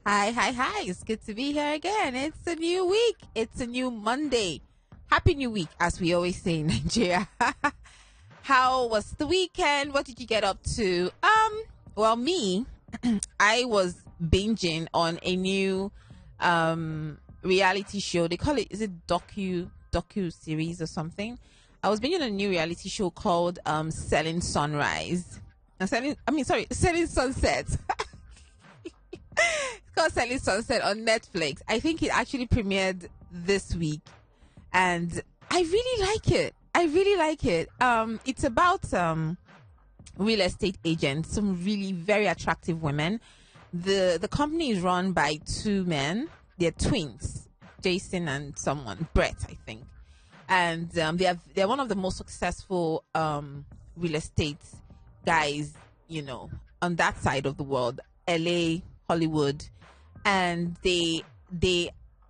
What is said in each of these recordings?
Hi, hi, hi. It's good to be here again. It's a new week. It's a new Monday. Happy New Week, as we always say in Nigeria. How was the weekend? What did you get up to? Well, me, I was binging on a new reality show. They call it, is it docu series or something? I was binging on a new reality show called Selling Sunrise. Selling Sunset. It's called Selling Sunset on Netflix. I think it actually premiered this week, and I really like it. I really like it. It's about real estate agents, some really very attractive women. The company is run by two men. They're twins, Jason and someone, Brett, I think, and they're one of the most successful real estate guys, on that side of the world, LA, Hollywood, and they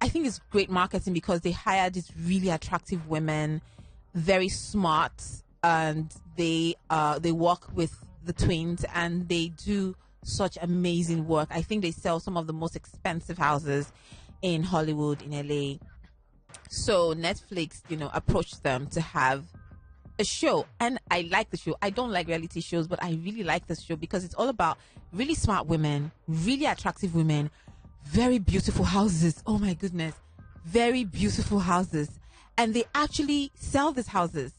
I think it's great marketing because they hire these really attractive women, very smart, and they work with the twins and they do such amazing work. I think they sell some of the most expensive houses in Hollywood, in LA. So Netflix, approached them to have a show, and I like the show. I don't like reality shows, but I really like this show because it's all about really smart women, really attractive women, very beautiful houses. Oh my goodness, very beautiful houses, and they actually sell these houses.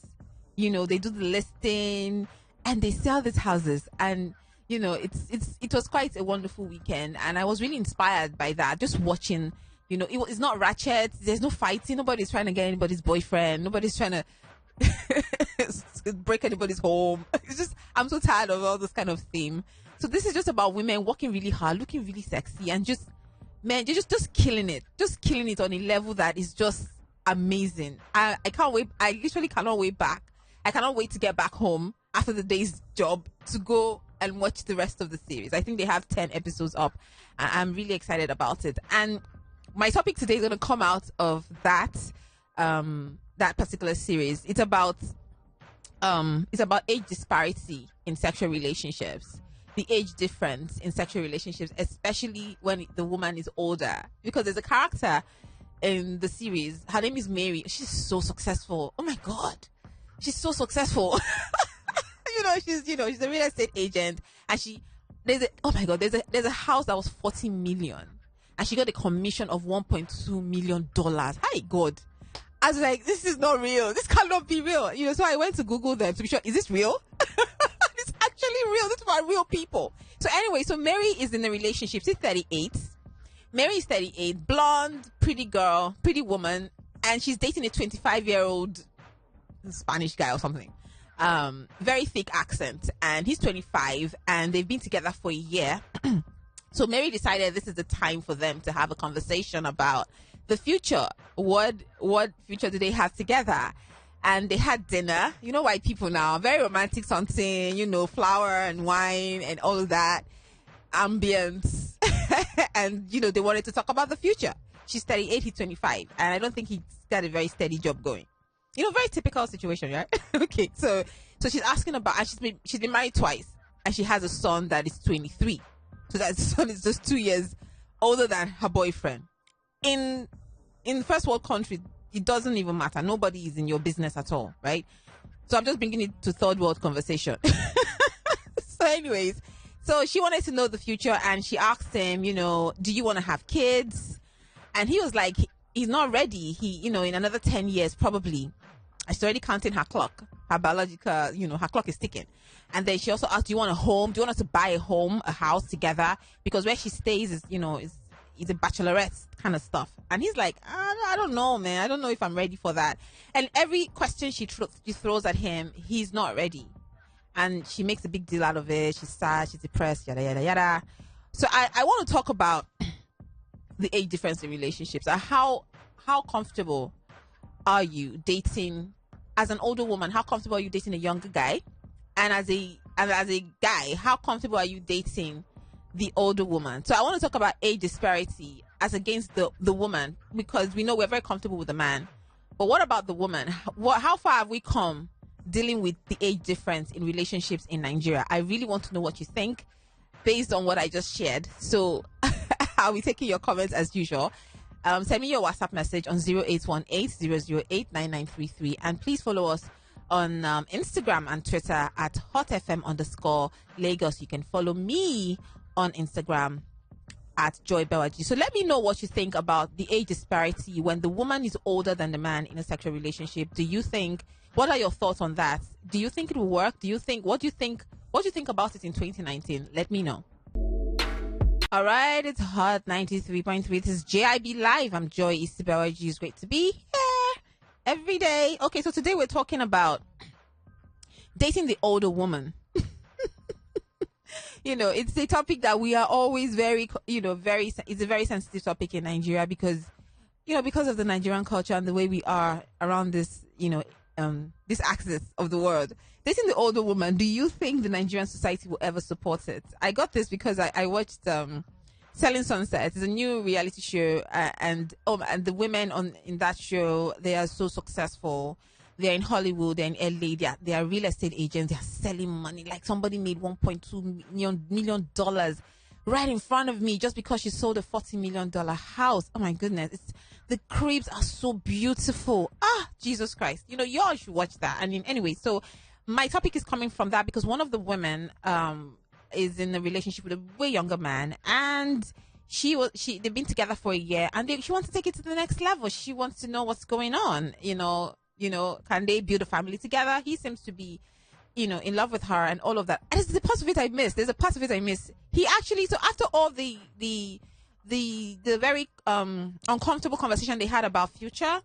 They do the listing and they sell these houses, and it was quite a wonderful weekend, and I was really inspired by that. Just watching, it's not ratchet. There's no fighting. Nobody's trying to get anybody's boyfriend. Nobody's trying to break anybody's home. It's just, I'm so tired of all this kind of theme. So this is just about women working really hard, looking really sexy, and just, man, you're just killing it on a level that is just amazing. I can't wait. I literally cannot wait back. I cannot wait to get back home after the day's job to go and watch the rest of the series. I think they have 10 episodes up, and I'm really excited about it. And my topic today is going to come out of that particular series. It's about age disparity in sexual relationships, the age difference in sexual relationships, especially when the woman is older. Because there's a character in the series, her name is Mary. She's so successful. Oh my god, she's so successful. She's a real estate agent, and there's a house that was 40 million, and she got a commission of 1.2 million dollars. Hi god. I was like, this is not real. This cannot be real. So I went to Google them to be sure, is this real? It's actually real. These are real people. So anyway, so Mary is in a relationship. She's 38. Mary is 38, blonde, pretty girl, pretty woman, and she's dating a 25-year-old Spanish guy or something. Very thick accent, and he's 25, and they've been together for a year. So Mary decided this is the time for them to have a conversation about the future. What future do they have together? And they had dinner. White people now, very romantic something, flower and wine and all of that ambience. And they wanted to talk about the future. She's 38, he's 25, and I don't think he's got a very steady job going. Very typical situation, right? Okay, so she's asking about, and she's been married twice, and she has a son that is 23. So that son is just 2 years older than her boyfriend. In first world countries, it doesn't even matter. Nobody is in your business at all, right? So I'm just bringing it to third world conversation. So anyways, so she wanted to know the future, and she asked him, do you want to have kids? And he was like, he's not ready. He, in another 10 years, probably. She's already counting her clock. Her biological, her clock is ticking. And then she also asked, do you want a home? Do you want us to buy a home, a house together? Because where she stays is, is a bachelorette kind of stuff. And he's like, I don't know, man. I don't know if I'm ready for that. And every question she throws at him, he's not ready. And she makes a big deal out of it. She's sad, she's depressed, yada, yada, yada. So I want to talk about the age difference in relationships. How comfortable are you dating, as an older woman, how comfortable are you dating a younger guy? And as a guy, how comfortable are you dating the older woman? So I want to talk about age disparity as against the woman, because we know we're very comfortable with the man. But what about the woman? How far have we come dealing with the age difference in relationships in Nigeria? I really want to know what you think based on what I just shared. So I'll be taking your comments as usual. Send me your WhatsApp message on 0818 and please follow us on Instagram and Twitter at hotfm_Lagos. You can follow me on Instagram at Joy Bewaji. So let me know what you think about the age disparity when the woman is older than the man in a sexual relationship. What are your thoughts on that? Do you think it will work? What do you think about it in 2019? Let me know. All right, it's Hot 93.3. This is JIB Live. I'm Joy Bewaji. It's great to be here every day. Okay, so today we're talking about dating the older woman. It's a topic that we are always it's a very sensitive topic in Nigeria because of the Nigerian culture and the way we are around this, this axis of the world. Dating the older woman, do you think the Nigerian society will ever support it? I got this because I watched Selling Sunset. It's a new reality show, and the women in that show, they are so successful. They're in Hollywood, they're in LA, they are real estate agents, they're selling money. Like somebody made $1.2 million right in front of me just because she sold a $40 million house. Oh my goodness. The cribs are so beautiful. Jesus Christ. Y'all should watch that. Anyway, so my topic is coming from that because one of the women is in a relationship with a way younger man, and they've been together for a year, and she wants to take it to the next level. She wants to know what's going on, can they build a family together? He seems to be, in love with her and all of that. And there's a part of it I missed. He actually, so after all the very uncomfortable conversation they had about future,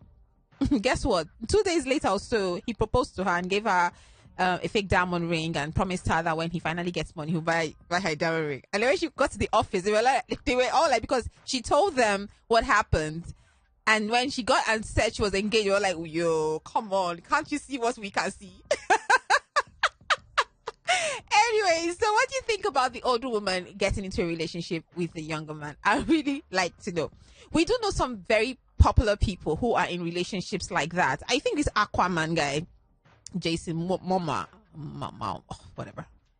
guess what? 2 days later or so, he proposed to her and gave her a fake diamond ring and promised her that when he finally gets money, he'll buy her a diamond ring. And when she got to the office, they were all like, because she told them what happened. And when she got and said she was engaged, they were like, yo, come on. Can't you see what we can see? Anyway, so what do you think about the older woman getting into a relationship with the younger man? I really like to know. We do know some very popular people who are in relationships like that. I think this Aquaman guy, Jason whatever,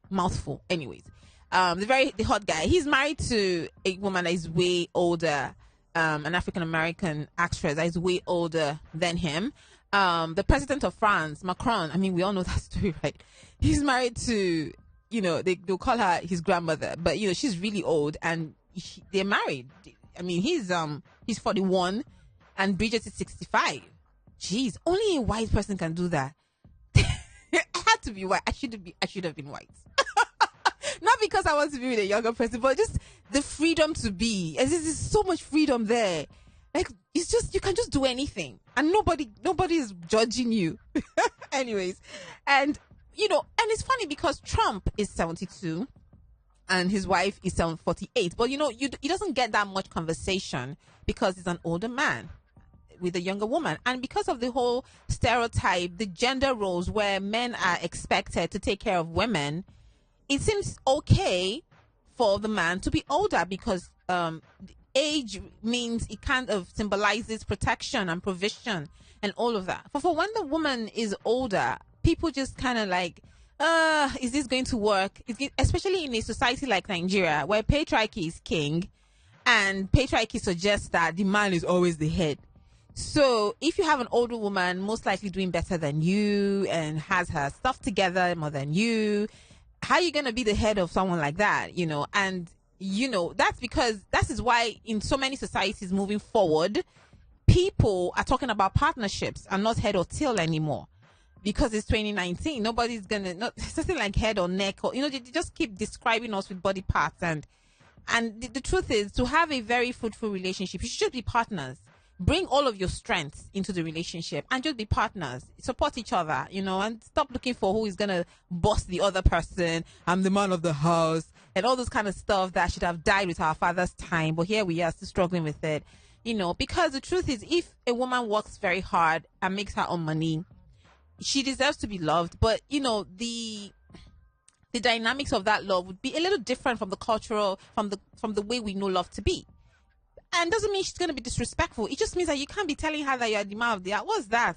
mouthful. Anyways, the hot guy. He's married to a woman that is way older. An African American actress that is way older than him. The president of France, Macron. We all know that story, right? He's married to, they'll call her his grandmother, but she's really old, and they're married. He's 41, and Bridget is 65. Jeez, only a white person can do that. I had to be white. I should have been white. Not because I want to be with a younger person, but just the freedom to be. There's so much freedom there. Like, it's just, you can just do anything. And nobody is judging you. Anyways. And it's funny because Trump is 72 and his wife is 48. But, he doesn't get that much conversation because he's an older man with a younger woman. And because of the whole stereotype, the gender roles where men are expected to take care of women, it seems okay for the man to be older because age means it kind of symbolizes protection and provision and all of that. But for when the woman is older, people just kind of like, is this going to work? Especially in a society like Nigeria, where patriarchy is king, and patriarchy suggests that the man is always the head. So if you have an older woman, most likely doing better than you and has her stuff together more than you, how are you going to be the head of someone like that? And that is why in so many societies moving forward, people are talking about partnerships and not head or tail anymore, because it's 2019. Nobody's gonna, not something like head or neck, or they just keep describing us with body parts. And the truth is, to have a very fruitful relationship, you should be partners. Bring all of your strengths into the relationship and just be partners. Support each other, and stop looking for who is going to boss the other person. I'm the man of the house and all those kind of stuff that should have died with our father's time. But here we are still struggling with it, because the truth is, if a woman works very hard and makes her own money, she deserves to be loved. But, the dynamics of that love would be a little different from the cultural, from the way we know love to be. And doesn't mean she's going to be disrespectful. It just means that you can't be telling her that you're the man of the house. What's that?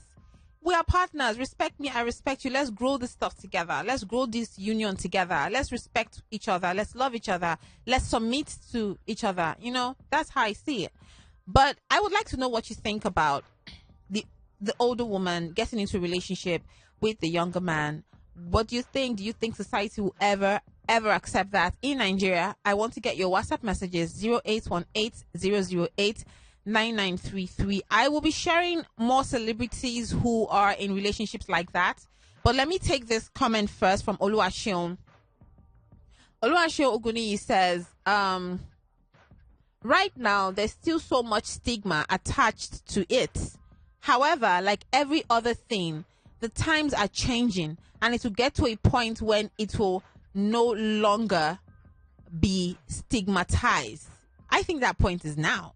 we are partners. Respect me, I respect you. Let's grow this stuff together. Let's grow this union together. Let's respect each other. Let's love each other. Let's submit to each other. You know, that's how I see it. But I would like to know what you think about the older woman getting into a relationship with the younger man. What do you think? Do you think society will ever accept that in Nigeria? I want to get your WhatsApp messages 0818-008-9933. I will be sharing more celebrities who are in relationships like that. But let me take this comment first from Oluwaseun. Oluwaseun Oguniyi says, right now, there's still so much stigma attached to it. However, like every other thing, the times are changing, and it will get to a point when it will no longer be stigmatized. I think that point is now.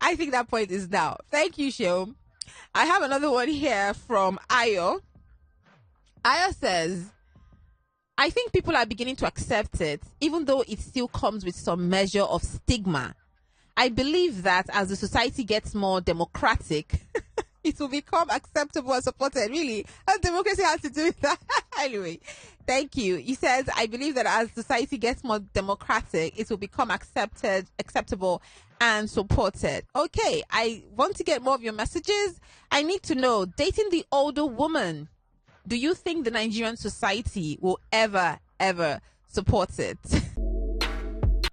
I think that point is now. Thank you, Shom. I have another one here from Ayo. Ayo says, I think people are beginning to accept it, even though it still comes with some measure of stigma. I believe that as the society gets more democratic, it will become acceptable and supported. Really? And democracy has to do with that. Anyway, thank you. He says, I believe that as society gets more democratic, it will become acceptable and supported. Okay, I want to get more of your messages. I need to know, dating the older woman, do you think the Nigerian society will ever support it?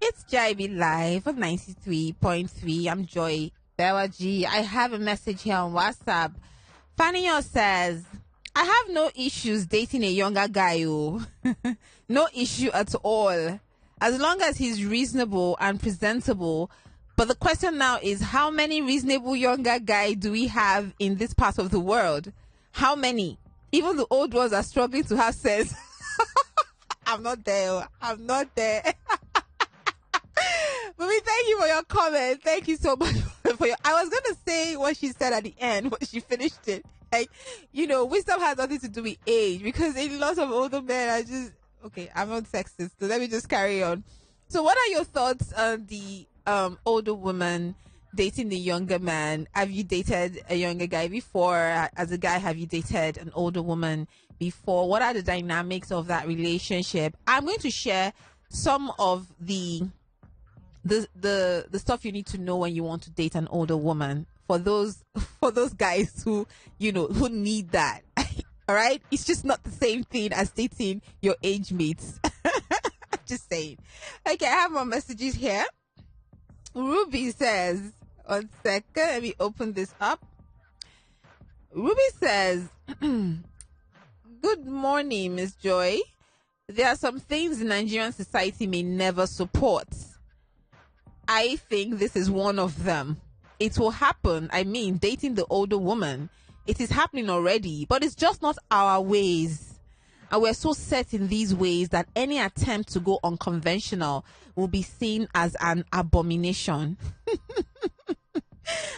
It's JIB Live on 93.3. I'm Joy Bewaji. I have a message here on WhatsApp. Fanio says, I have no issues dating a younger guy. Oh. No issue at all. As long as he's reasonable and presentable. But the question now is, how many reasonable younger guys do we have in this part of the world? How many? Even the old ones are struggling to have sense. I'm not there. Mummy, thank you for your comment. Thank you so much for your. I was gonna say what she said at the end, but she finished it. Like, you know, wisdom has nothing to do with age, because a lot of older men are just okay. I'm not sexist, so let me just carry on. So, what are your thoughts on the older woman dating the younger man? Have you dated a younger guy before? As a guy, have you dated an older woman before? What are the dynamics of that relationship? I'm going to share some of the stuff you need to know when you want to date an older woman, for those guys who, you know, who need that. All right, it's just not the same thing as dating your age mates. Just saying. Okay, I have more messages here. Ruby says, 1 second, let me open this up. Ruby says, good morning, Miss Joy. There are some things the Nigerian society may never support. I think this is one of them. It will happen. I mean, dating the older woman, it is happening already, but it's just not our ways. And we're so set in these ways that any attempt to go unconventional will be seen as an abomination.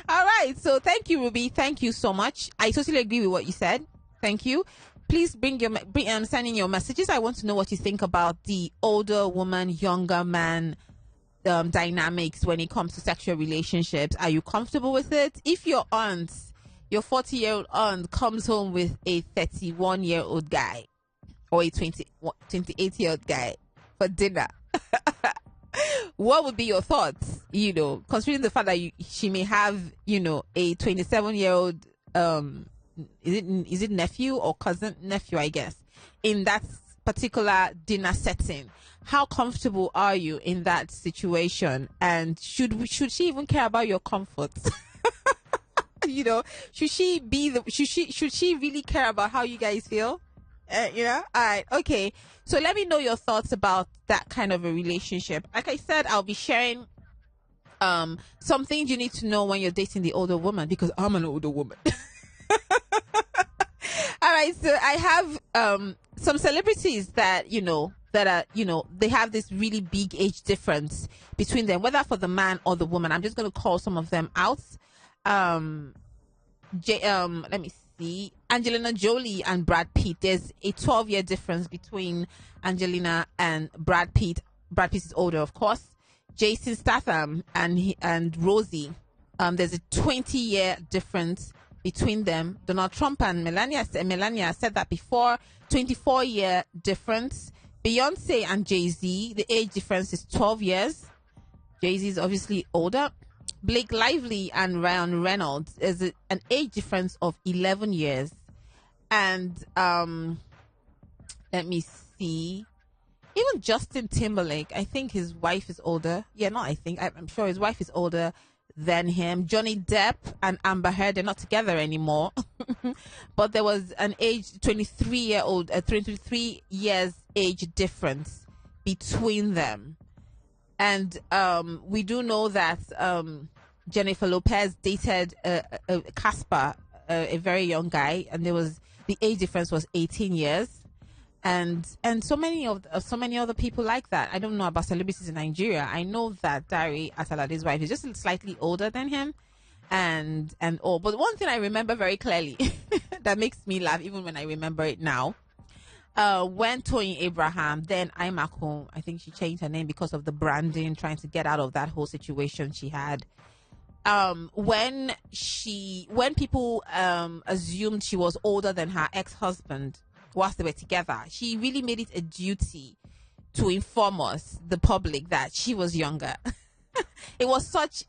All right. So thank you, Ruby. Thank you so much. I totally agree with what you said. Thank you. Please send in your messages. I want to know what you think about the older woman, younger man dynamics when it comes to sexual relationships. Are you comfortable with it? If your 40-year-old aunt comes home with a 31-year-old guy or a 28-year-old guy for dinner, what would be your thoughts? You know, considering the fact that she may have, you know, a 27-year-old is it nephew or cousin? Nephew, I guess, in that particular dinner setting. How comfortable are you in that situation? And should she even care about your comfort? You know, should she really care about how you guys feel? You know, all right, okay. So let me know your thoughts about that kind of a relationship. Like I said, I'll be sharing some things you need to know when you're dating the older woman, because I'm an older woman. All right, so I have some celebrities that they have this really big age difference between them, whether for the man or the woman. I'm just going to call some of them out. Let me see. Angelina Jolie and Brad Pitt. There's a 12-year difference between Angelina and Brad Pitt. Brad Pitt is older, of course. Jason Statham and Rosie. There's a 20-year difference between them. Donald Trump and Melania said that before. 24-year difference. Beyonce and Jay-Z, the age difference is 12 years. Jay-Z is obviously older. Blake Lively and Ryan Reynolds is an age difference of 11 years. And let me see. Even Justin Timberlake, I think his wife is older. Yeah, not I think. I'm sure his wife is older than him. Johnny Depp and Amber Heard, they're not together anymore. But there was an age, 23 years age difference between them. And we do know that Jennifer Lopez dated Casper, a very young guy, and the age difference was 18 years. And so many other people like that. I don't know about celebrities in Nigeria. I know that Dari Atalade's wife is just slightly older than him, and all. But one thing I remember very clearly that makes me laugh, even when I remember it now, when Toyin Abraham, then Imako, I think she changed her name because of the branding, trying to get out of that whole situation she had. When people assumed she was older than her ex-husband whilst they were together, she really made it a duty to inform us, the public, that she was younger. It was such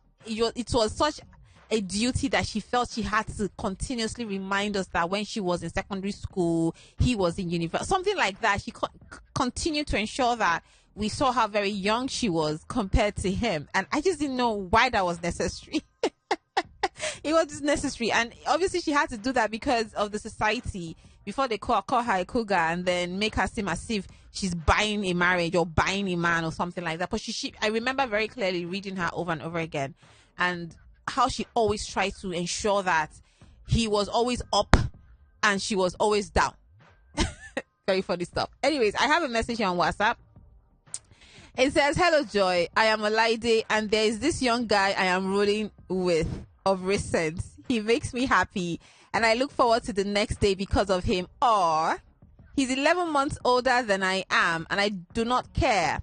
a duty that she felt she had to continuously remind us that when she was in secondary school, he was in university, something like that. She continued to ensure that we saw how very young she was compared to him, and I just didn't know why that was necessary. It was necessary, and obviously she had to do that because of the society. Before they call her a cougar and then make her seem as if she's buying a marriage or buying a man or something like that. But I remember very clearly reading her over and over again, and how she always tried to ensure that he was always up and she was always down. Very funny stuff. Anyways, I have a message here on WhatsApp. It says, "Hello Joy, I am Olaide and there is this young guy I am rolling with of recent. He makes me happy and I look forward to the next day because of him. Or he's 11 months older than I am and I do not care.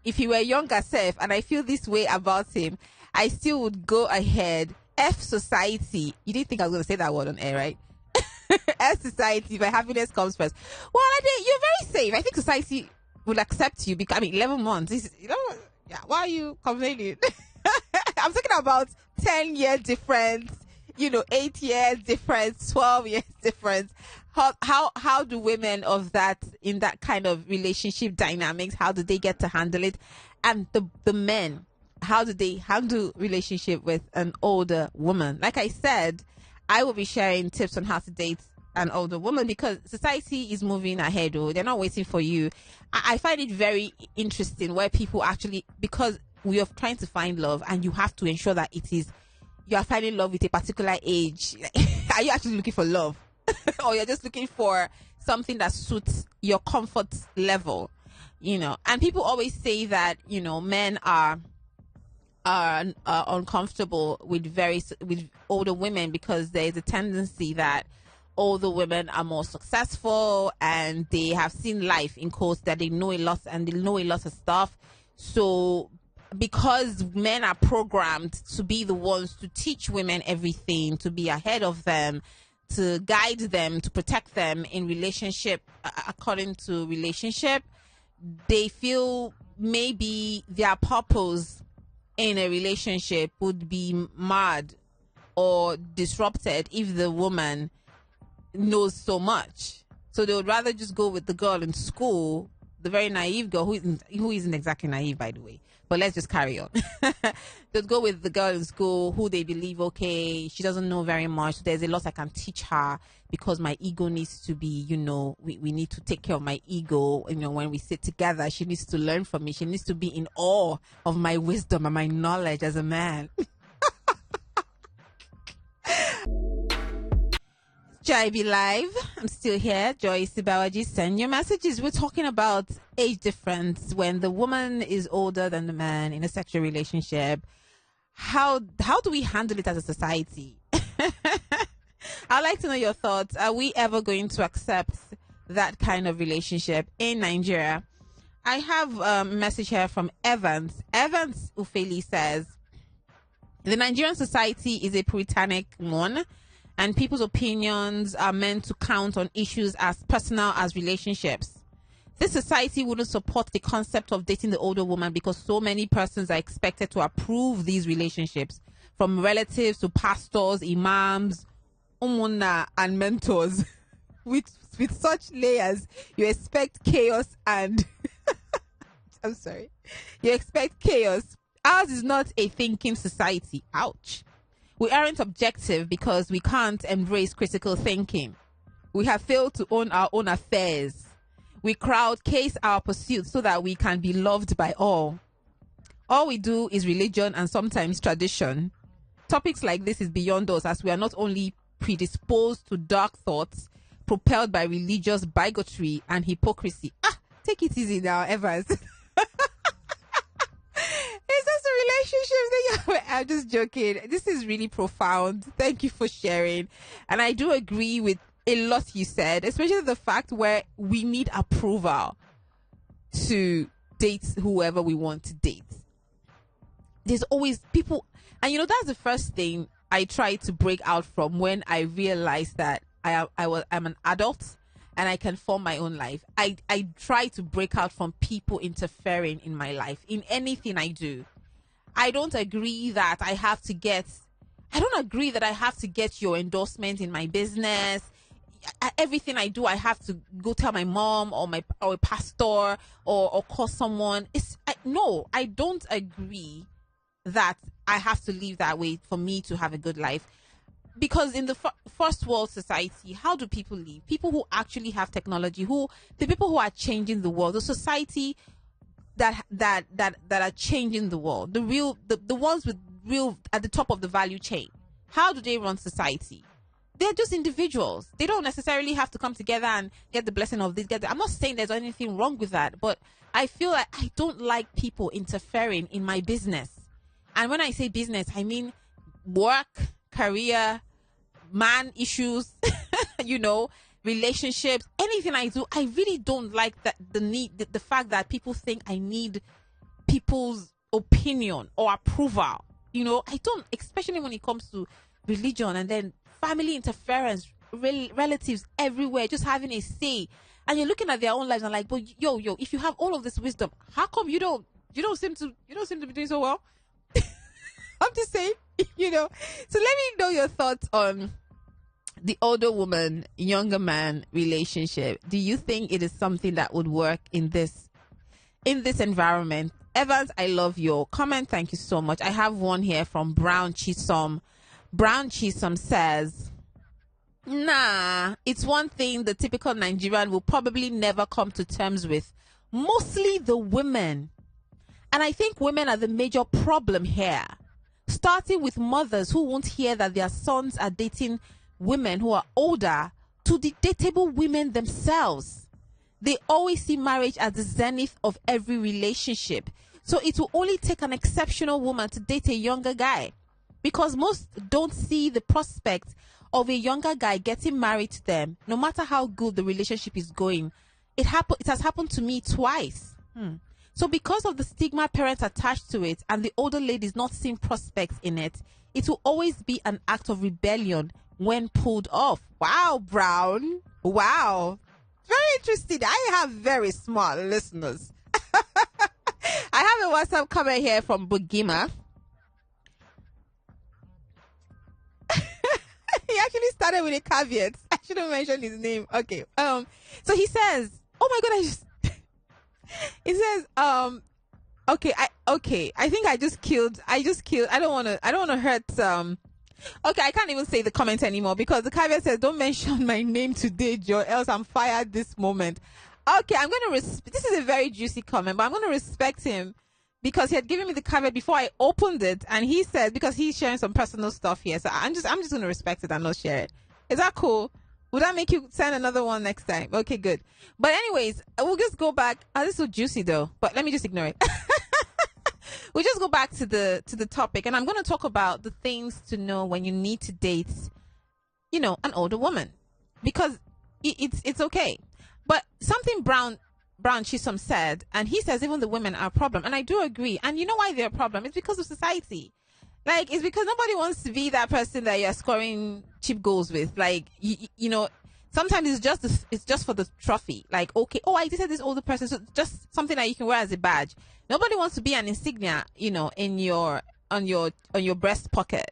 If he were younger self and I feel this way about him, I still would go ahead. F society." You didn't think I was going to say that word on air, right? F society, my happiness comes first. Well, you're very safe. I think society will accept you because, 11 months. Yeah, why are you complaining? I'm talking about 10-year difference, 8 years difference, 12 years difference. How do women in that kind of relationship dynamics, how do they get to handle it? And the men, how do they handle relationship with an older woman? Like I said, I will be sharing tips on how to date an older woman because society is moving ahead. They're not waiting for you. I find it very interesting where people actually, because we are trying to find love and you have to ensure that you are finding love with a particular age. Are you actually looking for love? Or you're just looking for something that suits your comfort level? And people always say that, men are uncomfortable with older women because there is a tendency that older women are more successful and they have seen life in course, that they know a lot and they know a lot of stuff. So because men are programmed to be the ones to teach women everything, to be ahead of them, to guide them, to protect them in relationship, according to relationship, they feel maybe their purpose in a relationship would be marred or disrupted if the woman knows so much. So they would rather just go with the girl in school, the very naive girl who isn't exactly naive, by the way. But let's just carry on. They'd go with the girl in school who they believe, okay, she doesn't know very much. So there's a lot I can teach her because my ego needs to be, we need to take care of my ego. When we sit together, she needs to learn from me. She needs to be in awe of my wisdom and my knowledge as a man. Joy be live. I'm still here. Joy Sibawaji, send your messages. We're talking about age difference when the woman is older than the man in a sexual relationship. How do we handle it as a society? I'd like to know your thoughts. Are we ever going to accept that kind of relationship in Nigeria? I have a message here from Evans. Evans Ufeli says, the Nigerian society is a puritanic one, and people's opinions are meant to count on issues as personal as relationships. This society wouldn't support the concept of dating the older woman because so many persons are expected to approve these relationships, from relatives to pastors, imams, umuna, and mentors. with such layers, you expect chaos and I'm sorry. You expect chaos. Ours is not a thinking society. Ouch. We aren't objective because we can't embrace critical thinking. We have failed to own our own affairs. We crowd case our pursuits so that we can be loved by all. All we do is religion and sometimes tradition. Topics like this is beyond us, as we are not only predisposed to dark thoughts propelled by religious bigotry and hypocrisy. Take it easy now, Evans. Is this a relationship? I'm just joking. This is really profound. Thank you for sharing. And I do agree with a lot you said, especially the fact where we need approval to date whoever we want to date. There's always people, and you know, that's the first thing I try to break out from when I realized that I'm an adult and I can form my own life. I try to break out from people interfering in my life, in anything I do. I don't agree that I have to get your endorsement in my business. Everything I do, I have to go tell my mom or a pastor or call someone. No, I don't agree that I have to live that way for me to have a good life. Because in the first world society, how do people live? People who actually have technology, the people who are changing the world, the society that are changing the world, the ones with real at the top of the value chain. How do they run society? They're just individuals. They don't necessarily have to come together and get the blessing of this. I'm not saying there's anything wrong with that, but I feel like I don't like people interfering in my business. And when I say business, I mean work, career, man issues, relationships, anything I do. I really don't like that the fact that people think I need people's opinion or approval. I don't, especially when it comes to religion and then family interference, relatives everywhere, just having a say. And you're looking at their own lives and like, but yo, if you have all of this wisdom, how come you don't seem to be doing so well? I'm just saying, So let me know your thoughts on the older woman, younger man relationship. Do you think it is something that would work in this environment? Evans, I love your comment. Thank you so much. I have one here from Brown Chisom. Brown Chisom says, nah, it's one thing the typical Nigerian will probably never come to terms with. Mostly the women. And I think women are the major problem here. Starting with mothers who won't hear that their sons are dating women who are older, to the dateable women themselves. They always see marriage as the zenith of every relationship. So it will only take an exceptional woman to date a younger guy, because most don't see the prospect of a younger guy getting married to them, no matter how good the relationship is going. It has happened to me twice. So because of the stigma parents attached to it and the older ladies not seeing prospects in it, it will always be an act of rebellion when pulled off. Wow, Brown. Wow. Very interesting. I have very smart listeners. I have a WhatsApp comment here from Bugima. He actually started with a caveat. I should have mentioned his name. Okay. So he says, oh my God, he says, I think I just killed, I don't want to hurt, okay, I can't even say the comment anymore because the caveat says, don't mention my name today, Joe, else I'm fired this moment. Okay, I'm going to, this is a very juicy comment, but I'm going to respect him because he had given me the caveat before I opened it, and he said, because he's sharing some personal stuff here, so I'm just going to respect it and not share it. Is that cool? Would that make you send another one next time? Okay, good. But anyways, we'll just go back. This is so juicy though, but let me just ignore it. We'll just go back to the topic, and I'm going to talk about the things to know when you need to date, an older woman, because it's okay. But something Brown Chisom said, and he says even the women are a problem, and I do agree. And you know why they're a problem? It's because of society. Like, it's because nobody wants to be that person that you're scoring cheap goals with. Like, you know, sometimes it's just for the trophy. Like, okay, oh, I dated this older person, so just something that you can wear as a badge. Nobody wants to be an insignia, you know, in your on your breast pocket.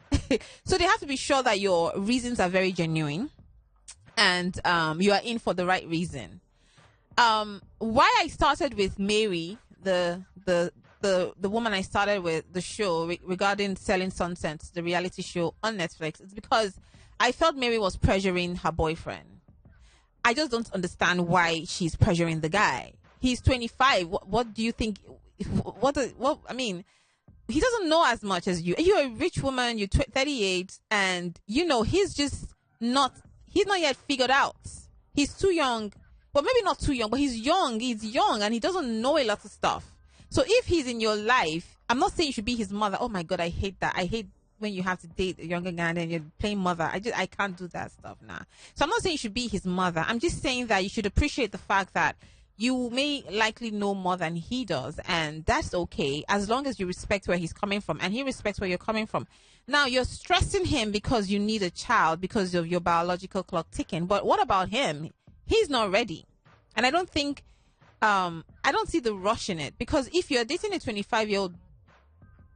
So they have to be sure that your reasons are very genuine, and you are in for the right reason. Why I started with Mary, the woman I started with the show regarding Selling Sunsets, the reality show on Netflix, it's because I felt Mary was pressuring her boyfriend. I just don't understand why she's pressuring the guy. He's 25. What do you think? What I mean, he doesn't know as much as you. You're a rich woman. You're 38, and you know he's just not. He's not yet figured out. He's too young. Well, maybe not too young, but he's young. He's young, and he doesn't know a lot of stuff. So if he's in your life, I'm not saying you should be his mother. Oh my God, I hate that. I hate when you have to date a younger guy and then you're playing mother. I can't do that stuff now. So I'm not saying you should be his mother. I'm just saying that you should appreciate the fact that you may likely know more than he does, and that's okay as long as you respect where he's coming from and he respects where you're coming from. Now, you're stressing him because you need a child because of your biological clock ticking. But what about him? He's not ready. And I don't think I don't see the rush in it, because if you're dating a 25-year-old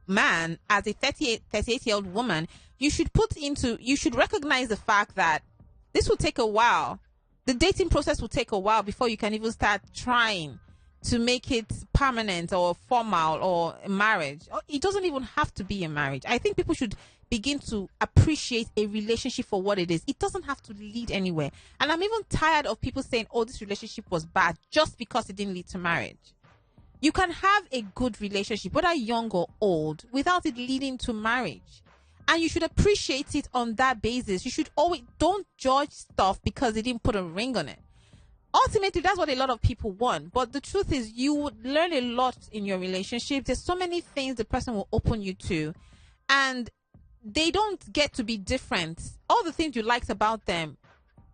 man as a 38-year-old woman, you should recognize the fact that this will take a while. The dating process will take a while before you can even start trying to make it permanent or formal or a marriage. It doesn't even have to be a marriage. I think people should begin to appreciate a relationship for what it is. It doesn't have to lead anywhere. And I'm even tired of people saying, oh, this relationship was bad just because it didn't lead to marriage. You can have a good relationship, whether young or old, without it leading to marriage. And you should appreciate it on that basis. You should always, don't judge stuff because they didn't put a ring on it. Ultimately, that's what a lot of people want. But the truth is, you would learn a lot in your relationship. There's so many things the person will open you to. And they don't get to be different. All the things you liked about them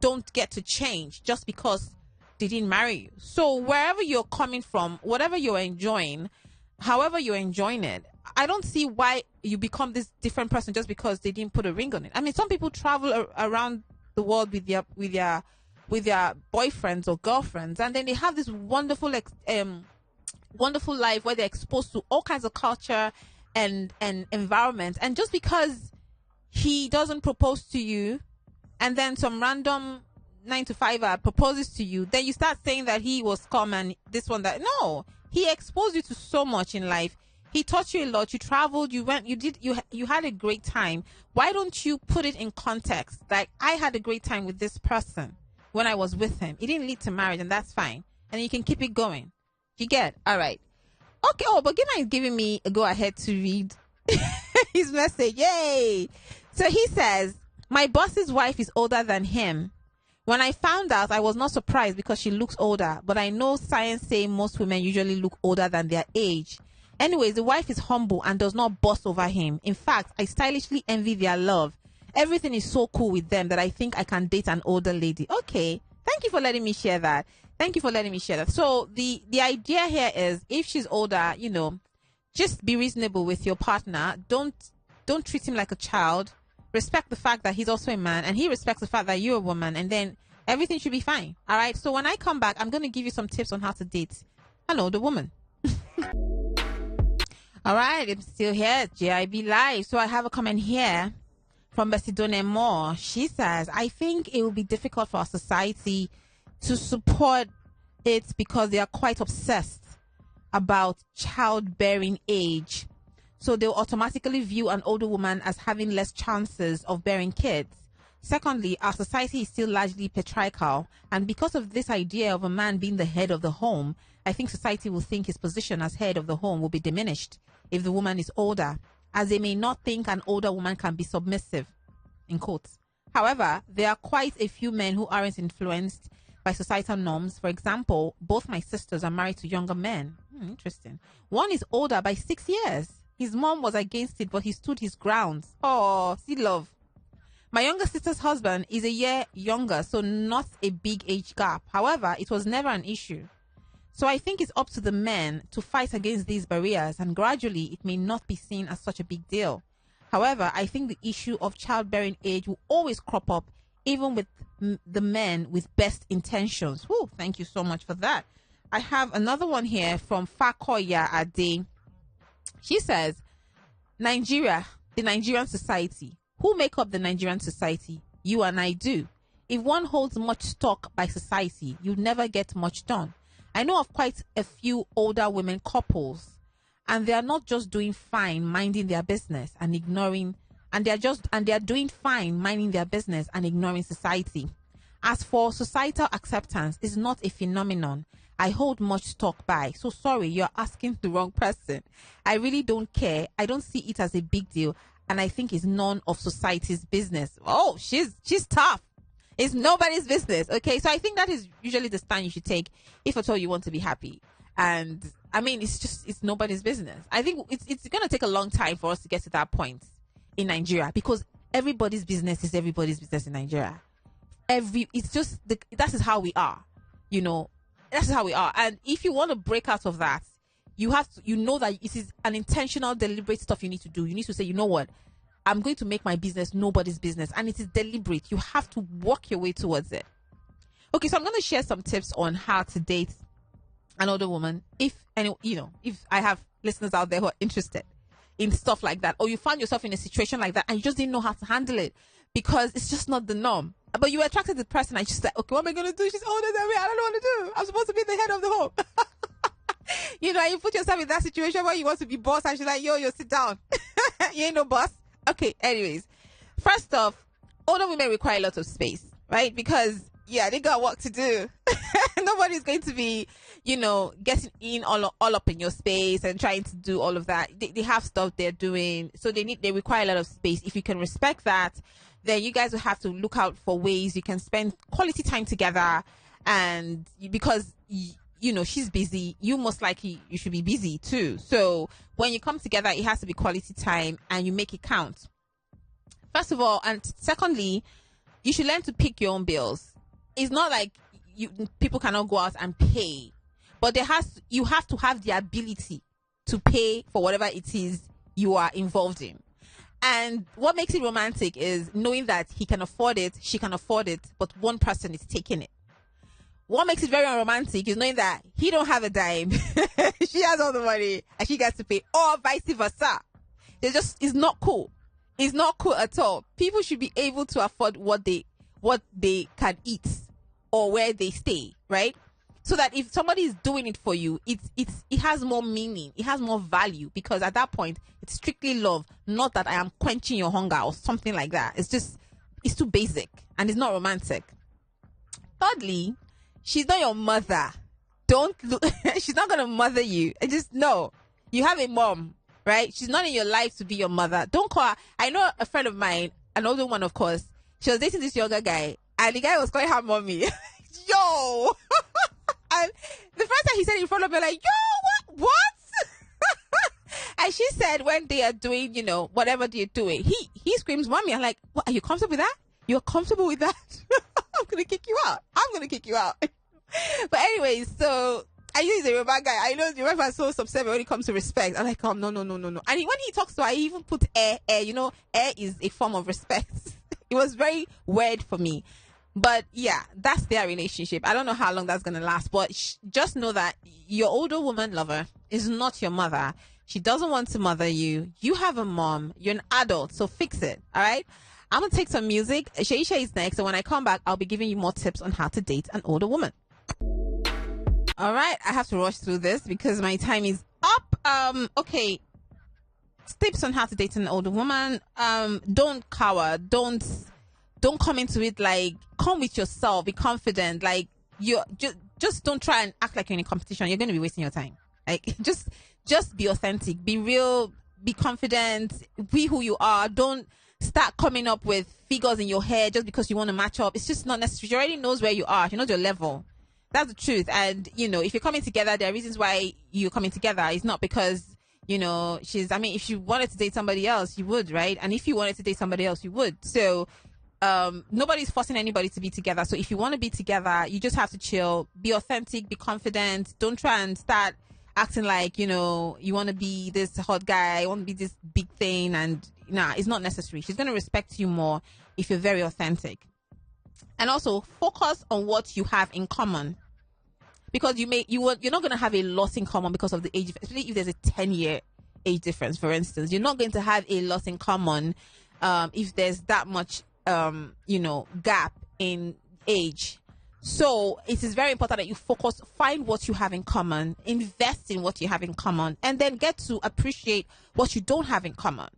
don't get to change just because they didn't marry you. So wherever you're coming from, whatever you're enjoying, however you're enjoying it, I don't see why you become this different person just because they didn't put a ring on it. I mean, some people travel around the world with their boyfriends or girlfriends, and then they have this wonderful life where they're exposed to all kinds of culture and environment. And just because he doesn't propose to you, and then some random 9-to-5er proposes to you, then you start saying that he was scum and this one that. No, he exposed you to so much in life. He taught you a lot. You traveled, you went, you had a great time. Why don't you put it in context? Like, I had a great time with this person when I was with him. It didn't lead to marriage, and that's fine. And you can keep it going. You get? All right. Okay. Oh, but Gina is giving me a go ahead to read his message. Yay. So he says, my boss's wife is older than him. When I found out, I was not surprised because she looks older, but I know science say most women usually look older than their age. Anyways, the wife is humble and does not boss over him. In fact, I stylishly envy their love. Everything is so cool with them that I think I can date an older lady. Okay. Thank you for letting me share that. So the idea here is, if she's older, you know, just be reasonable with your partner. Don't treat him like a child. Respect the fact that he's also a man, and he respects the fact that you're a woman, and then everything should be fine. All right. So when I come back, I'm going to give you some tips on how to date an older woman. All right, I'm still here, JIB Live. So I have a comment here from Besidone Moore. She says, I think it will be difficult for our society to support it because they are quite obsessed about childbearing age. So they'll automatically view an older woman as having less chances of bearing kids. Secondly, our society is still largely patriarchal, and because of this idea of a man being the head of the home, I think society will think his position as head of the home will be diminished if the woman is older, as they may not think an older woman can be submissive, in quotes. However, there are quite a few men who aren't influenced by societal norms. For example, both my sisters are married to younger men. Interesting. One is older by 6 years. His mom was against it, but he stood his grounds. Oh, see love. My younger sister's husband is a year younger, so not a big age gap. However, it was never an issue. So I think it's up to the men to fight against these barriers, and gradually it may not be seen as such a big deal. However, I think the issue of childbearing age will always crop up, even with the men with best intentions. Whew, thank you so much for that. I have another one here from Fakoya Ade. She says, Nigeria, the Nigerian society. Who make up the Nigerian society? You and I do. If one holds much stock by society, you never get much done. I know of quite a few older women couples, and they are not just doing fine minding their business and ignoring, and they are doing fine minding their business and ignoring society. As for societal acceptance, it's not a phenomenon I hold much stock by. So sorry, you're asking the wrong person. I really don't care. I don't see it as a big deal, and I think it's none of society's business. Oh, she's tough. It's nobody's business. Okay, so I think that is usually the stand you should take if at all you want to be happy. And I mean, it's nobody's business. I think it's going to take a long time for us to get to that point in Nigeria, because everybody's business is everybody's business in Nigeria. That is how we are, you know. That's how we are. And if you want to break out of that, you have to, you know, that it is an intentional, deliberate stuff you need to do. You need to say, you know what, I'm going to make my business nobody's business, and it is deliberate. You have to work your way towards it. Okay, so I'm going to share some tips on how to date an older woman. If I have listeners out there who are interested in stuff like that, or you found yourself in a situation like that and you just didn't know how to handle it because it's just not the norm. But you were attracted to the person and just like, okay, what am I going to do? She's older than me. I don't know what to do. I'm supposed to be the head of the home. You know, you put yourself in that situation where you want to be boss and she's like, yo, sit down. You ain't no boss. Okay, anyways. First off, older women require a lot of space, right? Because, yeah, they got work to do. Nobody's going to be, you know, getting in all up in your space and trying to do all of that. They have stuff they're doing. So they require a lot of space. If you can respect that, then you guys will have to look out for ways you can spend quality time together. And because, you know, she's busy, you most likely, you should be busy too. So when you come together, it has to be quality time and you make it count. First of all, and secondly, you should learn to pick your own bills. It's not like people cannot go out and pay, but you have to have the ability to pay for whatever it is you are involved in. And what makes it romantic is knowing that he can afford it, she can afford it, but one person is taking it. What makes it very unromantic is knowing that he don't have a dime, she has all the money, and she gets to pay, or vice versa. It's not cool. It's not cool at all. People should be able to afford what they can eat or where they stay, right? So that if somebody is doing it for you, it has more meaning, it has more value, because at that point it's strictly love, not that I am quenching your hunger or something like that. It's too basic and it's not romantic. Thirdly, she's not your mother. She's not gonna mother you. I just know you have a mom, right? She's not in your life to be your mother. Don't call her. I know a friend of mine, an older one, of course. She was dating this younger guy, and the guy was calling her mommy. Yo. And the first time he said it in front of me, like, yo, what? And she said when they are doing, you know, whatever they're doing, he screams, mommy. I'm like, what, are you comfortable with that? You're comfortable with that? I'm going to kick you out. But anyways, so I know he's a Yoruba guy. I know the Yoruba is so subservient when it comes to respect. I'm like, oh, no. And when he talks to her, he even put air, you know, air is a form of respect. It was very weird for me. But yeah, that's their relationship. I don't know how long that's going to last, but just know that your older woman lover is not your mother. She doesn't want to mother you. You have a mom. You're an adult, so fix it. All right? I'm going to take some music. Shaisha is next. And when I come back, I'll be giving you more tips on how to date an older woman. All right. I have to rush through this because my time is up. Okay. Tips on how to date an older woman. Don't cower. Don't come into it like, come with yourself, be confident. Like, you just don't try and act like you're in a competition. You're going to be wasting your time. Like, just be authentic, be real, be confident, be who you are. Don't start coming up with figures in your head just because you want to match up. It's just not necessary. She already knows where you are. She knows your level. That's the truth. And, you know, if you're coming together, there are reasons why you're coming together. It's not because, you know, if she wanted to date somebody else, you would, right? And if you wanted to date somebody else, you would. So, nobody's forcing anybody to be together. So if you want to be together, you just have to chill, be authentic, be confident. Don't try and start acting like, you know, you want to be this hot guy, you want to be this big thing, and nah, it's not necessary. She's going to respect you more if you're very authentic. And also focus on what you have in common, because you're not going to have a lot in common because of the age, especially if there's a 10-year age difference. For instance, you're not going to have a lot in common if there's that much gap in age. So it is very important that you find what you have in common, invest in what you have in common, and then get to appreciate what you don't have in common.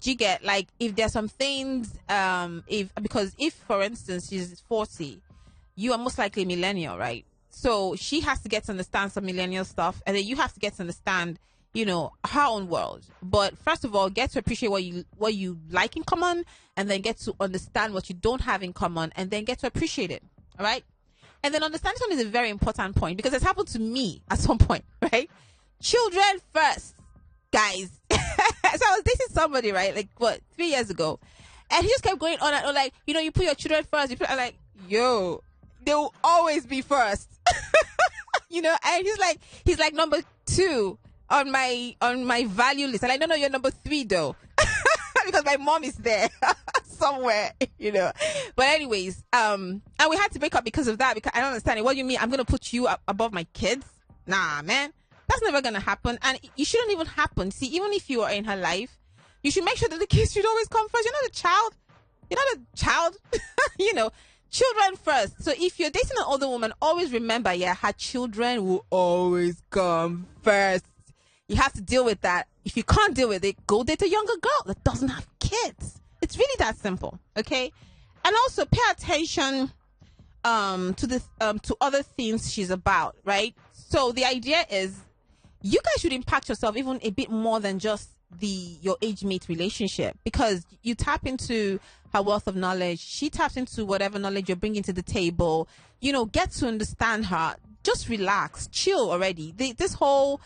Do you get, like, if there's some things, if for instance she's 40, you are most likely a millennial, right? So she has to get to understand some millennial stuff, and then you have to get to understand, her own world. But first of all, get to appreciate what you like in common, and then get to understand what you don't have in common, and then get to appreciate it. All right. And then understanding something is a very important point, because it's happened to me at some point, right? Children first, guys. So I was dating somebody, right? Like, 3 years ago. And he just kept going on and on, like, you put your children first. I'm like, yo, they will always be first. And he's like number 2 on my value list. I'm like, no, you're number 3 though. Because my mom is there somewhere, But anyways, and we had to break up because of that, because I don't understand it. What do you mean I'm going to put you up above my kids? Nah, man. That's never going to happen. And it shouldn't even happen. See, even if you are in her life, you should make sure that the kids should always come first. You're not a child. Children first. So if you're dating an older woman, always remember, her children will always come first. You have to deal with that. If you can't deal with it, go date a younger girl that doesn't have kids. It's really that simple, okay? And also pay attention to other things she's about, right? So the idea is you guys should impact yourself even a bit more than just your age mate relationship, because you tap into her wealth of knowledge. She taps into whatever knowledge you're bringing to the table. Get to understand her. Just relax, chill already. This whole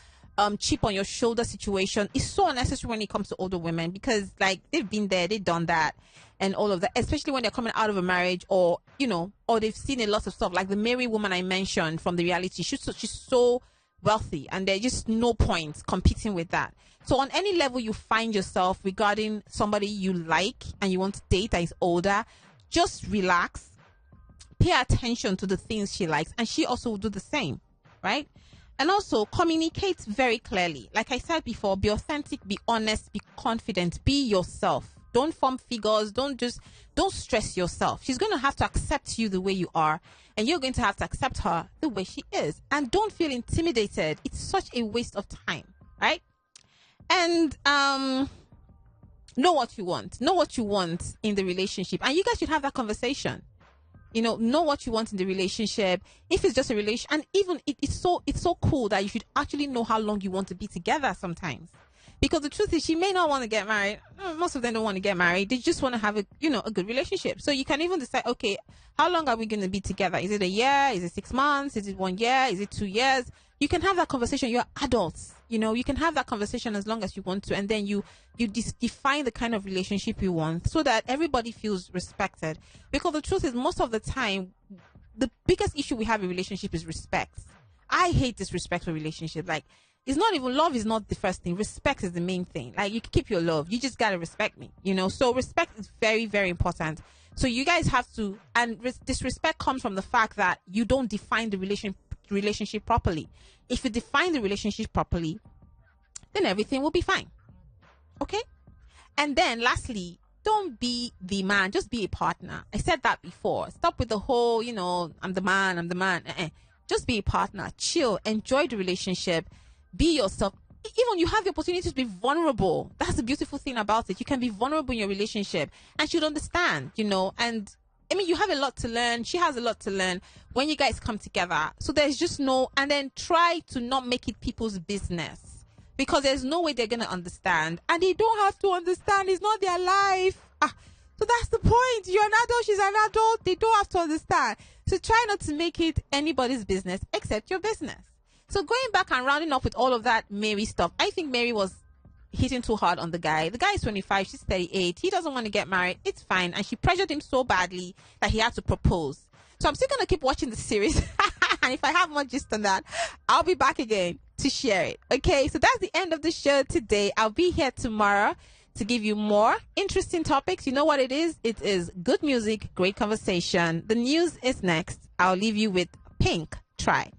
chip on your shoulder situation is so unnecessary when it comes to older women, because like they've been there, they've done that, and all of that, especially when they're coming out of a marriage, or or they've seen a lot of stuff, like the Mary woman I mentioned from the reality. She's so wealthy, and there's just no point competing with that. So on any level you find yourself regarding somebody you like and you want to date that is older, just relax, pay attention to the things she likes, and she also will do the same, right? And also communicate very clearly. Like I said before, be authentic, be honest, be confident, be yourself. Don't form figures. Don't stress yourself. She's going to have to accept you the way you are, and you're going to have to accept her the way she is. And don't feel intimidated. It's such a waste of time, right? And know what you want. Know what you want in the relationship, and you guys should have that conversation. Know what you want in the relationship. If it's just a relation, and even it's so cool that you should actually know how long you want to be together sometimes. Because the truth is, she may not want to get married. Most of them don't want to get married. They just want to have a good relationship. So you can even decide, okay, how long are we going to be together? Is it a year? Is it 6 months? Is it 1 year? Is it 2 years? You can have that conversation. You're adults. You can have that conversation as long as you want to. And then you define the kind of relationship you want, so that everybody feels respected. Because the truth is, most of the time, the biggest issue we have in relationship is respect. I hate disrespectful relationship. Like, it's not even, love is not the first thing. Respect is the main thing. Like, you can keep your love. You just got to respect me, So respect is very, very important. So you guys have to, and disrespect comes from the fact that you don't define the relationship properly. If you define the relationship properly, then everything will be fine. Okay? And then lastly, don't be the man, just be a partner. I said that before. Stop with the whole, I'm the man. Just be a partner. Chill. Enjoy the relationship. Be yourself. Even you have the opportunity to be vulnerable. That's the beautiful thing about it. You can be vulnerable in your relationship, and she'll understand, and I mean, you have a lot to learn. She has a lot to learn when you guys come together. So there's just and then try to not make it people's business, because there's no way they're going to understand, and they don't have to understand. It's not their life. So that's the point. You're an adult. She's an adult. They don't have to understand. So try not to make it anybody's business except your business. So going back and rounding up with all of that Mary stuff, I think Mary was hitting too hard on the guy. The guy is 25, she's 38. He doesn't want to get married. It's fine. And she pressured him so badly that he had to propose. So I'm still going to keep watching the series. And if I have more gist on that, I'll be back again to share it. Okay, so that's the end of the show today. I'll be here tomorrow to give you more interesting topics. You know what it is? It is good music, great conversation. The news is next. I'll leave you with Pink. Try.